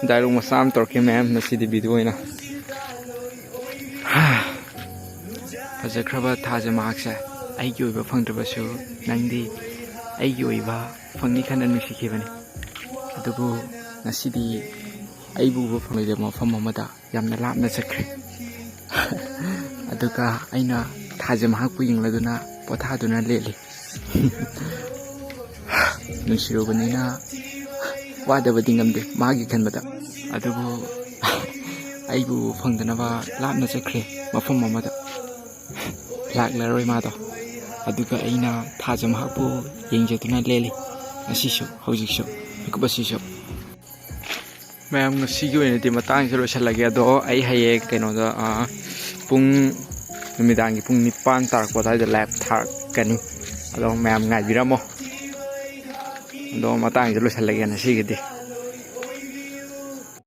dialogue ꯃꯆꯥ ꯑꯃ ꯇꯧꯔꯛꯀꯦ ꯃꯌꯥꯝ ꯉꯁꯤꯗꯤ ꯚꯤꯗꯤꯑꯣ ꯑꯣꯏꯅ ꯐꯖꯈ꯭ꯔꯕ ꯊꯥꯖ ꯃꯍꯥꯛꯁꯦ ꯑꯩꯒꯤ ꯑꯣꯏꯕ ꯐꯪꯗ꯭ꯔꯕꯁꯨ ꯅꯪꯗꯤ ꯑꯩꯒꯤ ꯑꯣꯏꯕ ꯐꯪꯅꯤ ꯈꯟꯅ ꯅꯨꯡꯁꯤꯈꯤꯕꯅꯤ ꯑꯗꯨꯕꯨ ꯉꯁꯤꯗꯤ ꯑꯩꯕꯨ ꯎꯕ ꯐꯪꯂꯣꯏꯗꯕ ꯃꯐꯝ ꯑꯃꯗ ꯌꯥꯝꯅ ꯂꯥꯞꯅ ꯆꯠꯈ꯭ꯔꯦ ꯑꯗꯨꯒ ꯑꯩꯅ ꯊꯥꯖ ꯃꯍꯥꯛꯄꯨ ꯌꯦꯡꯂꯗꯨꯅ ꯄꯣꯊꯥꯗꯨꯅ ꯂꯦꯜꯂꯤ ꯅꯨꯡꯁꯤꯔꯨꯕꯅꯤꯅ ꯋꯥꯗꯕꯗꯤ ꯉꯝꯗꯦ ꯃꯥꯒꯤ ꯈꯟꯕꯗ ꯑꯗꯨꯕꯨ ꯑꯩꯕꯨ ꯐꯪꯗꯅꯕ ꯂꯥꯞꯅ ꯆꯠꯈ꯭ꯔꯦ ꯃꯐꯝ ꯑꯃꯗ ꯂꯥꯛꯂꯔꯣꯏ ꯃꯥꯗꯣ ꯑꯗꯨꯒ ꯑꯩꯅ ꯊꯥꯖ ꯃꯍꯥꯛꯄꯨ ꯌꯦꯡꯖꯗꯨꯅ ꯂꯦꯜꯂꯤ ꯉꯁꯤꯁꯨ ꯍꯧꯖꯤꯛꯁꯨ ꯃꯤꯀꯨꯞ ꯑꯁꯤꯁꯨ ꯃꯌꯥꯝ ꯉꯁꯤꯒꯤ ꯑꯣꯏꯅꯗꯤ ꯃꯇꯥꯡꯁꯦ ꯂꯣꯏꯁꯤꯜꯂꯒꯦ ꯑꯗꯣ ꯑꯩ ꯍꯌꯦꯡ ꯀꯩꯅꯣꯗ ꯄꯨꯡ ꯅꯨꯃꯤꯗꯥꯡꯒꯤ ꯄꯨꯡ 9 ꯇꯥꯔꯛꯄ ꯑꯗꯨꯋꯥꯏꯗ ꯂꯥꯏꯚ ꯊꯥꯔꯛꯀꯅꯤ ꯑꯗꯣ ꯃꯌꯥꯝ ꯉꯥꯏꯕꯤꯔꯝꯃꯣ ꯑꯗꯣ ꯃꯇꯥꯡꯁꯦ ꯂꯣꯏꯁꯤꯜꯂꯒꯦ ꯉꯁꯤꯒꯤꯗꯤ